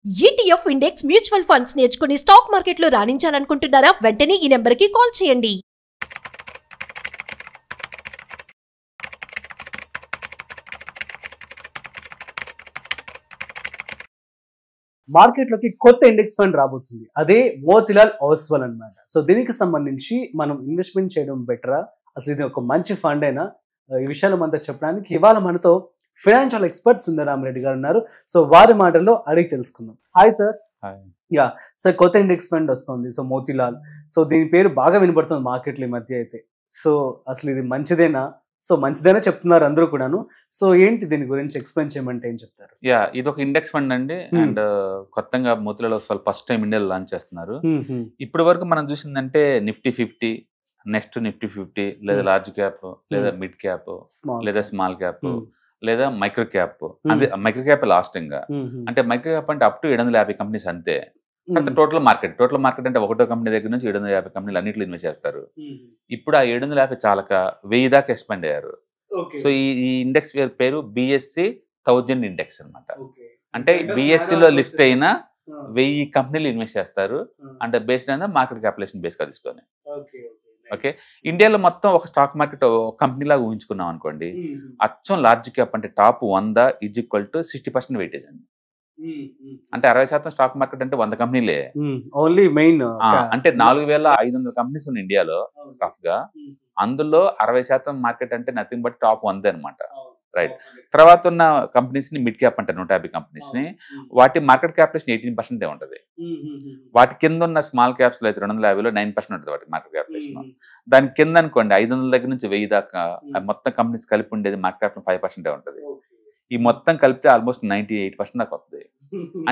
ETF index mutual funds నేర్చుకుని stock మార్కెట్లో రాణించాలనుకుంటున్నారా? వెంటనే ఈ నెంబర్కి కాల్ చేయండి. మార్కెట్లోకి కొత్త ఇండెక్స్ ఫండ్ రాబోతుంది. అదే మోతిలాల్ ఓస్వాల్ అన్నమాట. సో దీనికి సంబంధించి మనం ఇన్వెస్ట్మెంట్ చేయడం బెటరా, అసలు ఇది ఒక మంచి ఫండ్ అయినా, ఈ విషయాలు మనతో చెప్పడానికి ఇవాళ మనతో ఫైనాన్షియల్ ఎక్స్పర్ట్ సుందరరామరెడ్డి గారు ఉన్నారు. సో వారి మాటల్లో అడిగి తెలుసుకుందాం. Hi sir. యా సార్, కొత్త ఇండెక్స్ ఫండ్ వస్తుంది, సో మోతిలాల్. సో దీని పేరు బాగా వినబడుతుంది మార్కెట్లో ఈ మధ్య అయితే. సో అసలు ఇది మంచిదేనా? సో మంచిదేనా చెప్తున్నారు అందరూ కూడాను. సో ఏంటి దీని గురించి ఎక్స్ప్లెయిన్ చేయమంటే ఏం చెప్తారు? ఇది ఒక ఇండెక్స్ ఫండ్ అండి. అండ్ కొత్తగా మోతిలాల్ ఓస్వాల్ ఫస్ట్ టైం ఇండియాలో లాంచ్ చేస్తున్నారు. ఇప్పటి వరకు మనం చూసిందంటే నిఫ్టీ 50, నెక్స్ట్ నిఫ్టీ 50, లేదా లార్జ్ క్యాప్, లేదా మిడ్ క్యాప్, లేదా స్మాల్ క్యాప్, లేదా మైక్రో క్యాప్. అదే మైక్రో క్యాప్ లాస్ట్ ఇంకా. అంటే మైక్రో క్యాప్ అంటే అప్ టు 750 కంపెనీస్ అంతే. తర్వాత టోటల్ మార్కెట్ అంటే ఒకటో కంపెనీ దగ్గర నుంచి 750 కంపెనీలు అన్నింటిలో ఇన్వెస్ట్ చేస్తారు. ఇప్పుడు ఆ 750 చాలక 1000 దాకా ఎక్స్పాండ్ అయ్యారు. సో ఈ ఇండెక్స్ పేరు BSE 1000 ఇండెక్స్ అనమాట. అంటే BSE లో లిస్ట్ అయిన 1000 కంపెనీలు ఇన్వెస్ట్ చేస్తారు. అంటే బేస్డ్ అయిన మార్కెట్ క్యాపిటలైజేషన్ బేస్ గా తీసుకొని. ఓకే, ఇండియాలో మొత్తం ఒక స్టాక్ మార్కెట్ కంపెనీ లాగా ఊహించుకున్నాం అనుకోండి. అచ్చం లార్జ్ క్యాప్ అంటే టాప్ 100 = 60% వెయిటేజ్ అండి. అంటే 60% స్టాక్ మార్కెట్ అంటే 100 కంపెనీలే ఓన్లీ మెయిన్. అంటే 4500 కంపెనీస్ ఉన్నాయి ఇండియాలో రఫ్ గా. అందులో 60% మార్కెట్ అంటే నథింగ్ బట్ టాప్ 100 అనమాట. రైట్. తర్వాత ఉన్న కంపెనీస్ ని మిడ్ క్యాప్ అంటారు, 150 కంపెనీస్ ని. వాటి మార్కెట్ క్యాపిటలైజేషన్ 18% ఉంటది. వాటి కింద ఉన్న స్మాల్ క్యాప్స్ లో అయితే 250లో 9% ఉంటుంది వాటి మార్కెట్ క్యాపిటలైజేషన్. దాని కింద అనుకోండి 500 దగ్గర నుంచి 1000 దాకా మొత్తం కంపెనీస్ కలిపి ఉండేది మార్కెట్ క్యాపిటల్ 5% ఉంటది. ఈ మొత్తం కలిపితే ఆల్మోస్ట్ 98% దాకా వస్తుంది.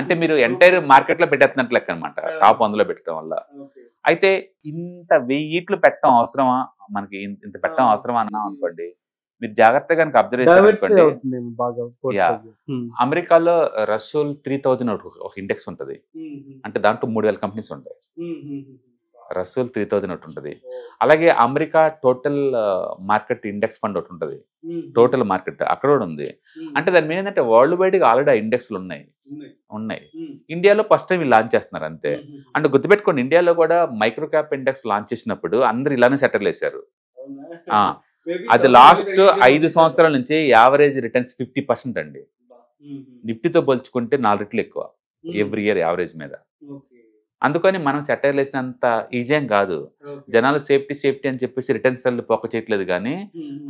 అంటే మీరు ఎంటైర్ మార్కెట్ లో పెట్టేస్తున్నట్టు లెక్క అనమాట, టాప్ 100లో పెట్టడం వల్ల. అయితే ఇంత 1000 పెట్టడం అవసరమా మనకి? ఇంత పెట్టడం అవసరమా అన్నాం అనుకోండి, మీరు జాగ్రత్తగా కనుక అబ్జర్వ్ చేశారు. అమెరికాలో రసూల్ 3000 ఒక ఇండెక్స్ ఉంటది. అంటే దాంట్లో 3000 కంపెనీస్ ఉంటాయి. రసూల్ 3000 ఒకటి ఉంటుంది. అలాగే America total market index fund ఒకటి ఉంటుంది, టోటల్ మార్కెట్ అక్కడ కూడా ఉంది. అంటే దాని మీద ఏంటంటే వరల్డ్ వైడ్ గా ఆల్రెడీ ఇండెక్స్లు ఉన్నాయి. ఇండియాలో ఫస్ట్ టైం లాంచ్ చేస్తున్నారు అంతే. అంటే గుర్తుపెట్టుకోండి, ఇండియాలో కూడా మైక్రో క్యాప్ ఇండెక్స్ లాంచ్ చేసినప్పుడు అందరు ఇలానే సెటిల్ వేశారు. అది లాస్ట్ 5 సంవత్సరాల నుంచి యావరేజ్ రిటర్న్స్ 50% అండి. నిఫ్టీతో పోల్చుకుంటే 4 రెట్లు ఎక్కువ ఎవ్రీ ఇయర్ యావరేజ్ మీద. అందుకని మనం సెటైల్ వేసినంత ఈజీ ఏం కాదు. జనాలు సేఫ్టీ అని చెప్పేసి రిటర్న్స్ పోక చేయట్లేదు. కానీ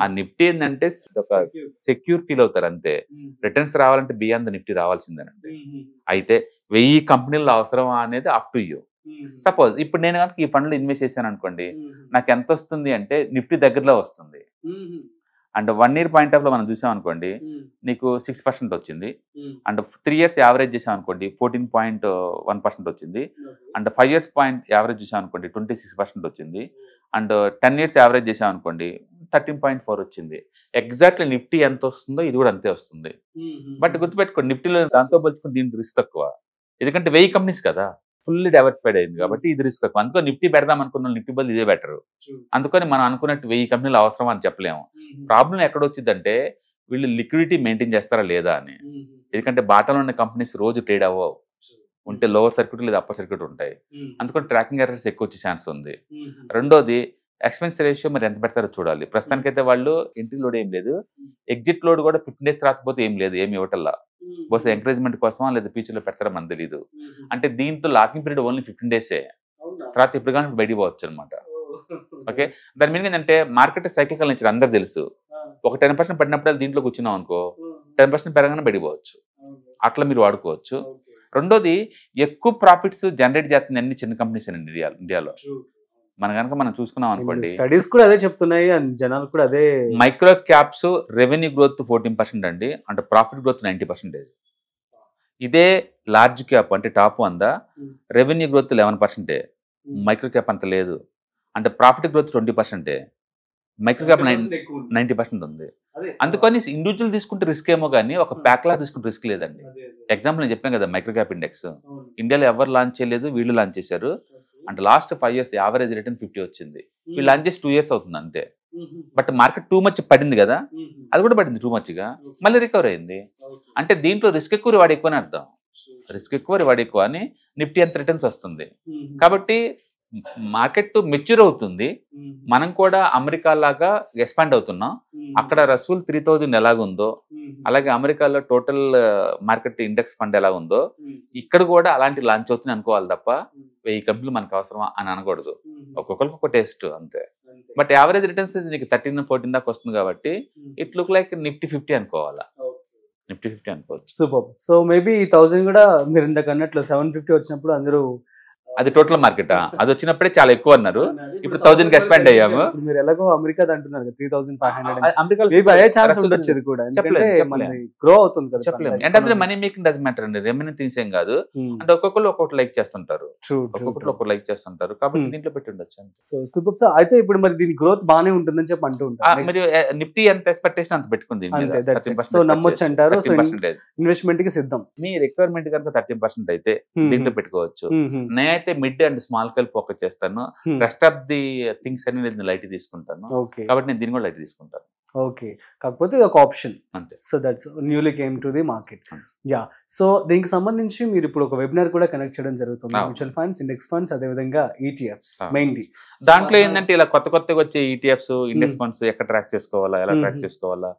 ఆ నిఫ్టీ ఏంటంటే ఒక సెక్యూర్ ఫీల్ అవుతారు అంతే. రిటర్న్స్ రావాలంటే బియాండ్ ద నిఫ్టీ రావాల్సిందేనండి. అయితే 1000 కంపెనీల్లో అవసరమా అనేది అప్ టు యూ. సపోజ్ ఇప్పుడు నేను కనుక ఈ ఫండ్ లో ఇన్వెస్ట్ చేశాను అనుకోండి, నాకు ఎంత వస్తుంది అంటే నిఫ్టీ దగ్గరలో వస్తుంది. అండ్ 1 year పాయింట్ ఆఫ్ లో మనం చూసాం అనుకోండి, నీకు 6% వచ్చింది. అండ్ 3 years యావరేజ్ చేసాం అనుకోండి 14.1% వచ్చింది. అండ్ 5 years పాయింట్ యావరేజ్ చూసాం అనుకోండి 26% వచ్చింది. అండ్ 10 years యావరేజ్ చేసాం అనుకోండి 13.4 వచ్చింది. ఎగ్జాక్ట్లీ నిఫ్టీ ఎంత వస్తుందో ఇది కూడా అంతే వస్తుంది. బట్ గుర్తుపెట్టుకోండి, నిఫ్టీలో దాంతో పోల్చుకుని దీనికి రిస్క్ తక్కువ. ఎందుకంటే 1000 కంపెనీస్ కదా, ఫుల్లీ డైవర్సిఫైడ్ అయింది కాబట్టి ఇది రిస్క్ తక్కువ. అందుకని నిఫ్టీ పెడదాం అనుకున్న నిఫ్టీ బదులు ఇదే బెటర్. అందుకని మనం అనుకున్నట్టు 1000 కంపెనీలు అవసరం అని చెప్పలేము. ప్రాబ్లం ఎక్కడ వచ్చిందంటే వీళ్ళు లిక్విడిటీ మెయింటైన్ చేస్తారా లేదా అని. ఎందుకంటే బాటలో ఉన్న కంపెనీస్ రోజు ట్రేడ్ అవ్వవు, ఉంటే లోవర్ సర్క్యూట్ లేదా అప్పర్ సర్క్యూట్ ఉంటాయి. అందుకని ట్రాకింగ్ ఎర్రర్స్ ఎక్కువ వచ్చే ఛాన్స్ ఉంది. రెండోది ఎక్స్పెన్స్ రేషియో మరి ఎంత పెడతారో చూడాలి. ప్రస్తుతానికైతే వాళ్ళు ఎంట్రీ లోడ్ ఏం లేదు, ఎగ్జిట్ లోడ్ కూడా 15 days రాకపోతే ఏం లేదు, ఏమి ఇవ్వటల్లా. బహుశా ఎంకరేజ్మెంట్ కోసమా లేదా ఫ్యూచర్ లో పెడతారా మనకు తెలియదు. అంటే దీంతో లాకింగ్ పీరియడ్ ఓన్లీ 15 days. తర్వాత ఇప్పుడు కానీ బయటికి పోవచ్చు అనమాట. ఓకే, దాని మీనింగ్ ఏంటంటే మార్కెట్ సైకిల్ నుంచి అందరు తెలుసు. ఒక 10% పడినప్పుడు దీంట్లో కూర్చున్నాం అనుకో, 10% పెరగానే బయటికి పోవచ్చు. అట్లా మీరు వాడుకోవచ్చు. రెండోది, ఎక్కువ ప్రాఫిట్స్ జనరేట్ చేస్తుంది అన్ని చిన్న కంపెనీస్ అండి ఇండియాలో. మనం చూసుకున్నాం అనుకోండి, స్టడీస్ కూడా అదే చెప్తున్నాయి, జనాలు కూడా అదే. మైక్రో క్యాప్స్ రెవెన్యూ గ్రోత్ 14% అండి, అంటే ప్రాఫిట్ గ్రోత్ 90%. ఇదే లార్జ్ క్యాప్ అంటే top 100 revenue growth 11%. Micro cap అంత లేదు. అంటే ప్రాఫిట్ గ్రోత్ 20%. మైక్రో క్యాప్ 90% ఉంది. అందుకని ఇండివిజువల్ తీసుకుంటే రిస్క్ ఏమో కానీ ఒక ప్యాక్ లా తీసుకుంటే రిస్క్ లేదండి. ఎగ్జాంపుల్ నేను చెప్పాను కదా, మైక్రో క్యాప్ ఇండెక్స్ ఇండియాలో ఎవరు లాంచ్ చేయలేదు, వీళ్ళు లాంచ్ చేశారు. అంటే లాస్ట్ 5 years యావరేజ్ రిటర్న్ 50 వచ్చింది. వీళ్ళు లాంచ్ చేసి 2 years అవుతుంది అంతే. బట్ మార్కెట్ టూ మచ్ పడింది కదా, అది కూడా పడింది టూ మచ్గా, మళ్ళీ రికవర్ అయింది. అంటే దీంట్లో రిస్క్ ఎక్కువ, వాడు ఎక్కువని అర్థం. రిస్క్ ఎక్కువ రివార్డ్ ఎక్కువ అని నిఫ్టీ అంత రిటర్న్స్ వస్తుంది. కాబట్టి మార్కెట్ మెచ్యూర్ అవుతుంది, మనం కూడా అమెరికా లాగా ఎక్స్పాండ్ అవుతున్నాం. అక్కడ రసూల్ 3000 ఎలాగుందో అలాగే అమెరికాలో టోటల్ మార్కెట్ ఇండెక్స్ ఫండ్ ఎలా ఉందో ఇక్కడ కూడా అలాంటి లాంచ్ అవుతుంది అనుకోవాలి తప్ప 1000 కంపెనీలు మనకు అవసరమా అని అనకూడదు. ఒక్కొక్కరికి ఒక టేస్ట్ అంతే. బట్ యావరేజ్ రిటర్న్స్ నీకు 13-14 దాకా వస్తుంది కాబట్టి ఇట్ లుక్ లైక్ నిఫ్టీ 50 అనుకోవాలా, నిఫ్టీ 50 అనుకోవచ్చు. సూపర్. సో మేబీ 1000 కూడా మీరు ఇందాక అన్నట్లు 750 వచ్చినప్పుడు అందరూ అది టోటల్ మార్కెట్ అది వచ్చినప్పుడే చాలా ఎక్కువ అన్నారు, ఇప్పుడు 1000కి ఎక్స్పాండ్ అయ్యాము. మీరు ఎలాగో అమెరికా అంటున్నారు 3500 అమెరికా అయ్యే ఛాన్స్ ఉండొచ్చు, ఇది కూడా గ్రో అవుతుంది కదా. చెప్పలేము అంటే మనీ మేకింగ్ డస్ మ్యాటర్ అండి, రెమ్యూనరీ థింగ్స్ ఏం కాదు. అంటే ఒక్కొక్కరు ఒక్కొక్కటి లైక్ చేస్తుంటారు, ఒక్కొక్కరు ఒక్కొక్కటి లైక్ చేస్తుంటారు కాబట్టి దీంట్లో పెట్టి ఉండొచ్చు. Super sir. అయితే ఇప్పుడు మరి దీని గ్రోత్ బాగానే ఉంటుందని చెప్పి అంటూ ఉంటారు. మీరు నిఫ్టీ ఎంత ఎక్స్పెక్టేషన్ అంత పెట్టుకుంది, సో నమ్మొచ్చు అంటారు. ఇన్వెస్ట్మెంట్ కి సిద్ధం. మీ రిక్వైర్మెంట్ కనుక 30% అయితే దీంట్లో పెట్టుకోవచ్చు. నేనైతే mid and small scale focus చేస్తాను, రెస్ట్ ఆఫ్ ది థింగ్స్ అన్ని నేను లైట్ తీసుకుంటాను కాబట్టి నేను దీన్ని కూడా లైట్ తీసుకుంటాను. ఓకే, కాకపోతే ఒక ఆప్షన్ అంతే. So that's newly came to the market. Yeah, so దీనికి సంబంధించి మీరు ఇప్పుడు ఒక వెబినార్ కూడా కనెక్ట్ చేయడం జరుగుతుంది. మ్యూచువల్ ఫండ్స్, ఇండెక్స్ ఫండ్స్, అదే విధంగా ఈటీఎఫ్స్ మెయిన్లీ. దాంట్లో ఏంటంటే ఇలా కొత్తగా వచ్చే ఈటీఎఫ్స్, ఇండెక్స్ ఫండ్స్ ఎక్కడ ట్రాక్ చేసుకోవాలా, ఎలా ట్రాక్ చేసుకోవాలా,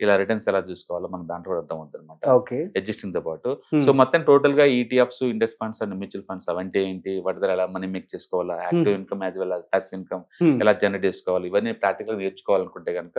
ఇలా రిటర్న్స్ ఎలా చూసుకోవాలా మనకు దాంట్లో కూడా అర్థం అవుతుంది అనమాట. ఓకే, అడ్జస్టింగ్ తో పాటు. సో మొత్తం టోటల్ గా ETFs, index funds and mutual funds అవంటే ఏంటి, వాటి ద్వారా ఎలా మనీ మేక్ చేసుకోవాలా, active income as well as passive income ఎలా జనరేట్ చేసుకోవాలి, ఇవన్నీ ప్రాక్టికల్ నేర్చుకోవాలనుకుంటే కనుక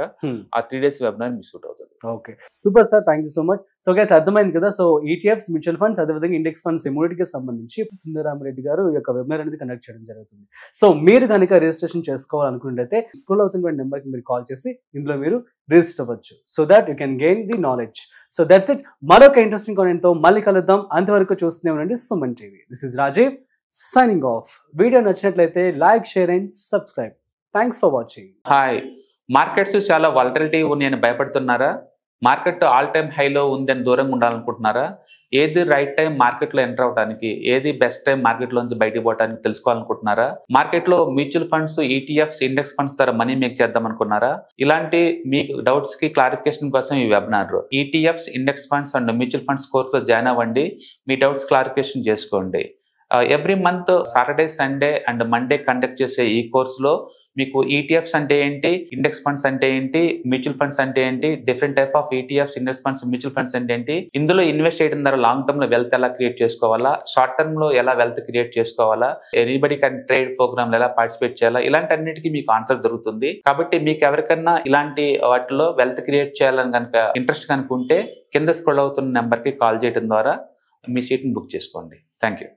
ఆ 3 days వెబినార్ మిస్ అవుట్ అవుతుంది. Okay, super sir, thank you so much. So guys అర్థమైంది కదా. సో ఈటీఎఫ్స్, మ్యూచువల్ ఫండ్స్, అదేవిధంగా ఇండెక్స్ ఫండ్స్ ఇమ్యూనిటీకి సంబంధించి సుందరరామరెడ్డి గారు ఈ యొక్క వెబినార్ అనేది కండక్ట్ చేయడం జరుగుతుంది. సో మీరు కనుక రిజిస్ట్రేషన్ చేసుకోవాలనుకుంటే స్క్రోల్ అవుతున్న నెంబర్కి మీరు కాల్ చేసి ఇందులో మీరు రిజిస్టర్ అవ్వచ్చు. So that you can gain the knowledge. So that's it. మరొక ఇంట్రెస్టింగ్ కాంటెంట్ తో మళ్ళీ కలుద్దాం. అంతవరకు చూస్తూనే ఉండండి Suman TV. This is Rajeev signing off. Video నచ్చినట్లయితే like, share and subscribe. Thanks for watching. Hi, markets చాలా వాలటిలిటీ ఉన్నాయని భయపడుతున్నారా? మార్కెట్ ఆల్ టైమ్ హైలో ఉందని దూరంగా ఉండాలనుకుంటున్నారా? ఏది రైట్ టైం మార్కెట్లో ఎంటర్ అవడానికి, ఏది బెస్ట్ టైం మార్కెట్లోంచి బయటకు పోవడానికి తెలుసుకోవాలనుకుంటున్నారా? మార్కెట్లో mutual funds, ETFs, index funds ద్వారా మనీ మేక్ చేద్దాం అనుకున్నారా? ఇలాంటి మీ డౌట్స్ కి క్లారిఫికేషన్ కోసం ఈ webinar ETFs, index funds and mutual funds కోర్సులో జాయిన్ అవ్వండి. మీ డౌట్స్ క్లారిఫికేషన్ చేసుకోండి. Every month Saturday, Sunday and Monday conduct చేసే ఈ కోర్సులో మీకు ఈటీఎఫ్స్ అంటే ఏంటి, ఇండెక్స్ ఫండ్స్ అంటే ఏంటి, మ్యూచువల్ ఫండ్స్ అంటే ఏంటి, different type of ETFs, index funds, mutual funds అంటే ఏంటి, ఇందులో ఇన్వెస్ట్ చేయడం ద్వారా లాంగ్ టర్మ్ లో వెల్త్ ఎలా క్రియేట్ చేసుకోవాలా, షార్ట్ టర్మ్ లో ఎలా వెల్త్ క్రియేట్ చేసుకోవాలా, ఎనీబడి కెన్ ట్రేడ్ ప్రోగ్రామ్ ఎలా పార్టిసిపేట్ చేయాలా, ఇలాంటి అన్నిటికీ మీకు ఆన్సర్ దొరుకుతుంది. కాబట్టి మీకు ఎవరికన్నా ఇలాంటి వాటిలో వెల్త్ క్రియేట్ చేయాలని కనుక ఇంట్రెస్ట్ కనుకుంటే కింద స్క్రోల్ అవుతున్న నెంబర్ కి కాల్ చేయడం ద్వారా మీ సీట్ని బుక్ చేసుకోండి. Thank you.